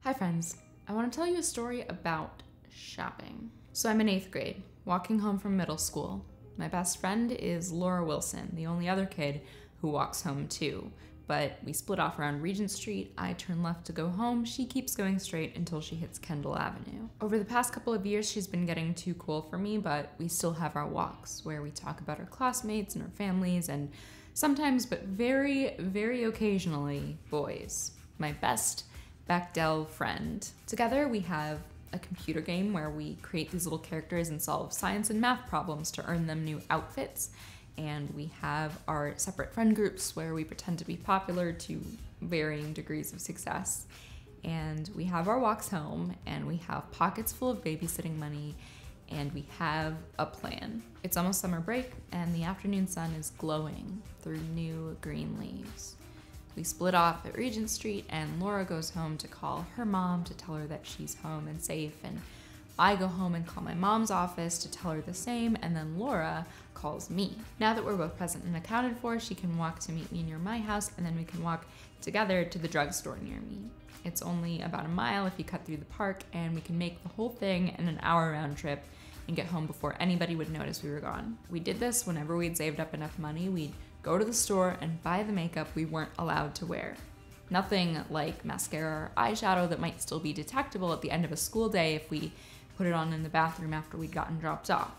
Hi friends, I want to tell you a story about shopping. So I'm in 8th grade, walking home from middle school. My best friend is Laura Wilson, the only other kid who walks home too. But we split off around Regent Street, I turn left to go home, she keeps going straight until she hits Kendall Avenue. Over the past couple of years, she's been getting too cool for me, but we still have our walks where we talk about our classmates and our families and sometimes, but very, very occasionally, boys. My best Bechdel friend. Together we have a computer game where we create these little characters and solve science and math problems to earn them new outfits. And we have our separate friend groups where we pretend to be popular to varying degrees of success. And we have our walks home and we have pockets full of babysitting money and we have a plan. It's almost summer break and the afternoon sun is glowing through new green leaves. We split off at Regent Street and Laura goes home to call her mom to tell her that she's home and safe, and I go home and call my mom's office to tell her the same, and then Laura calls me. Now that we're both present and accounted for, she can walk to meet me near my house and then we can walk together to the drugstore near me. It's only about a mile if you cut through the park, and we can make the whole thing in an hour round trip and get home before anybody would notice we were gone. We did this whenever we'd saved up enough money. We'd go to the store and buy the makeup we weren't allowed to wear. Nothing like mascara or eyeshadow that might still be detectable at the end of a school day if we put it on in the bathroom after we'd gotten dropped off.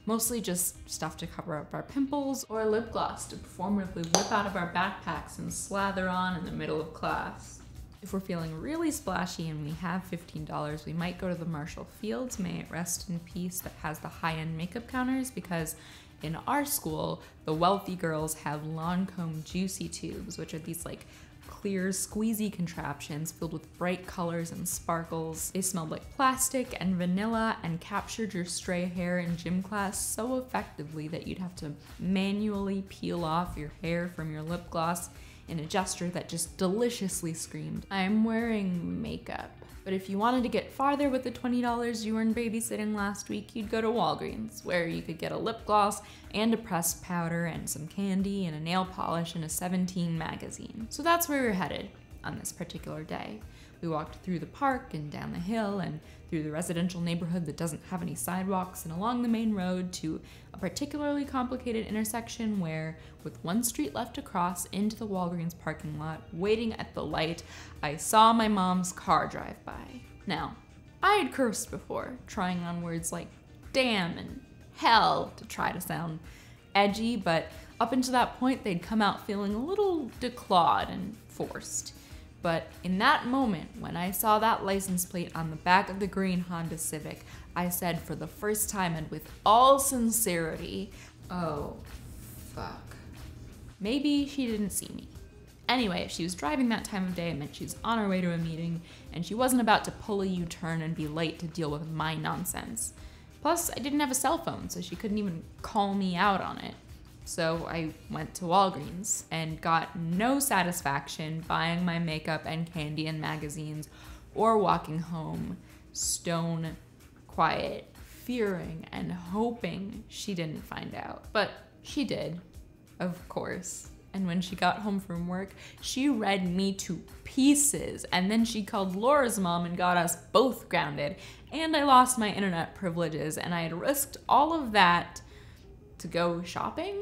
Mostly just stuff to cover up our pimples or lip gloss to performatively whip out of our backpacks and slather on in the middle of class. If we're feeling really splashy and we have $15, we might go to the Marshall Fields, may it rest in peace, that has the high-end makeup counters, because in our school, the wealthy girls have Lancome Juicy Tubes, which are these like clear, squeezy contraptions filled with bright colors and sparkles. They smelled like plastic and vanilla and captured your stray hair in gym class so effectively that you'd have to manually peel off your hair from your lip gloss in a gesture that just deliciously screamed, "I'm wearing makeup." But if you wanted to get farther with the $20 you earned babysitting last week, you'd go to Walgreens, where you could get a lip gloss and a pressed powder and some candy and a nail polish and a 17 magazine. So that's where we were headed on this particular day. We walked through the park and down the hill and through the residential neighborhood that doesn't have any sidewalks and along the main road to a particularly complicated intersection where, with one street left to cross into the Walgreens parking lot, waiting at the light, I saw my mom's car drive by. Now, I had cursed before, trying on words like damn and hell to try to sound edgy, but up until that point they'd come out feeling a little declawed and forced. But in that moment, when I saw that license plate on the back of the green Honda Civic, I said for the first time and with all sincerity, "Oh, fuck." Maybe she didn't see me. Anyway, if she was driving that time of day, it meant she was on her way to a meeting, and she wasn't about to pull a U-turn and be late to deal with my nonsense. Plus, I didn't have a cell phone, so she couldn't even call me out on it. So I went to Walgreens and got no satisfaction buying my makeup and candy and magazines or walking home stone quiet, fearing and hoping she didn't find out. But she did, of course. And when she got home from work, she read me to pieces, and then she called Laura's mom and got us both grounded. And I lost my internet privileges, and I had risked all of that to go shopping?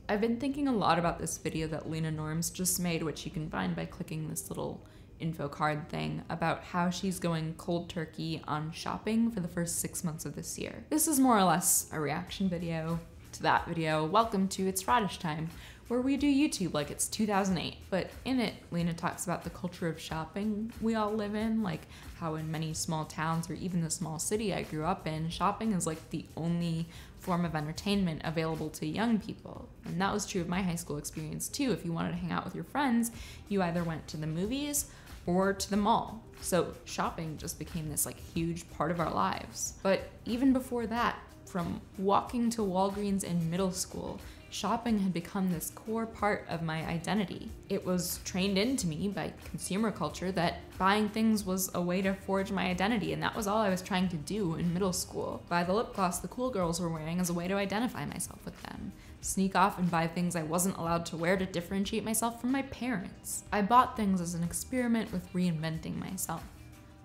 I've been thinking a lot about this video that Lena Norms just made, which you can find by clicking this little info card thing, about how she's going cold turkey on shopping for the first 6 months of this year. This is more or less a reaction video to that video. Welcome to ItsRadishTime, where we do YouTube like it's 2008. But in it, Lena talks about the culture of shopping we all live in, like how in many small towns or even the small city I grew up in, shopping is like the only form of entertainment available to young people. And that was true of my high school experience too. If you wanted to hang out with your friends, you either went to the movies or to the mall. So shopping just became this like huge part of our lives. But even before that, from walking to Walgreens in middle school, shopping had become this core part of my identity. It was trained into me by consumer culture that buying things was a way to forge my identity, and that was all I was trying to do in middle school. Buy the lip gloss the cool girls were wearing as a way to identify myself with them. Sneak off and buy things I wasn't allowed to wear to differentiate myself from my parents. I bought things as an experiment with reinventing myself.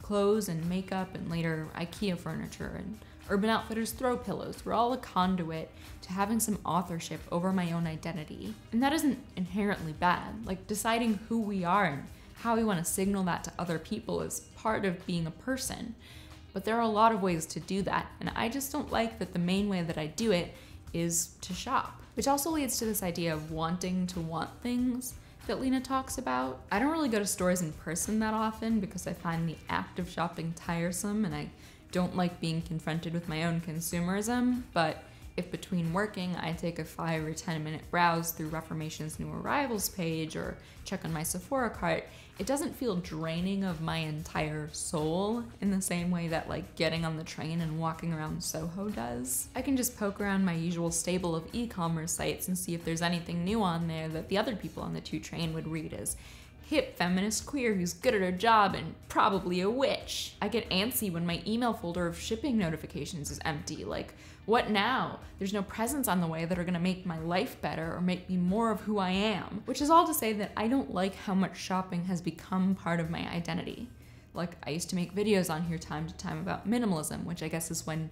Clothes and makeup and later IKEA furniture and Urban Outfitters throw pillows were all a conduit to having some authorship over my own identity. And that isn't inherently bad. Like, deciding who we are and how we want to signal that to other people is part of being a person. But there are a lot of ways to do that, and I just don't like that the main way that I do it is to shop. Which also leads to this idea of wanting to want things that Lena talks about. I don't really go to stores in person that often because I find the act of shopping tiresome and I don't like being confronted with my own consumerism, but if between working I take a 5 or 10 minute browse through Reformation's new arrivals page or check on my Sephora cart, it doesn't feel draining of my entire soul in the same way that like getting on the train and walking around Soho does. I can just poke around my usual stable of e-commerce sites and see if there's anything new on there that the other people on the 2 train would read as hip feminist queer who's good at her job and probably a witch. I get antsy when my email folder of shipping notifications is empty. Like, what now? There's no presents on the way that are gonna make my life better or make me more of who I am. Which is all to say that I don't like how much shopping has become part of my identity. Like, I used to make videos on here time to time about minimalism, which I guess is when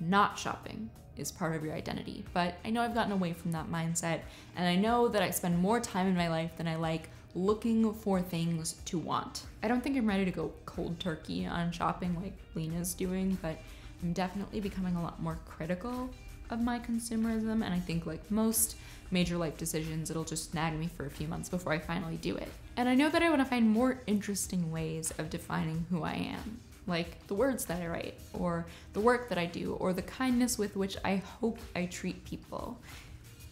not shopping is part of your identity. But I know I've gotten away from that mindset, and I know that I spend more time in my life than I like looking for things to want. I don't think I'm ready to go cold turkey on shopping like Lena's doing, but I'm definitely becoming a lot more critical of my consumerism, and I think like most major life decisions, it'll just nag me for a few months before I finally do it. And I know that I want to find more interesting ways of defining who I am, like the words that I write, or the work that I do, or the kindness with which I hope I treat people.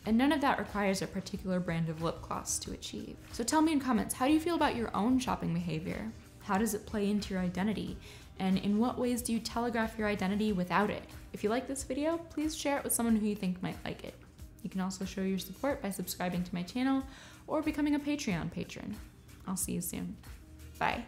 And none of that requires a particular brand of lip gloss to achieve. So tell me in comments, how do you feel about your own shopping behavior? How does it play into your identity? And in what ways do you telegraph your identity without it? If you like this video, please share it with someone who you think might like it. You can also show your support by subscribing to my channel or becoming a Patreon patron. I'll see you soon. Bye.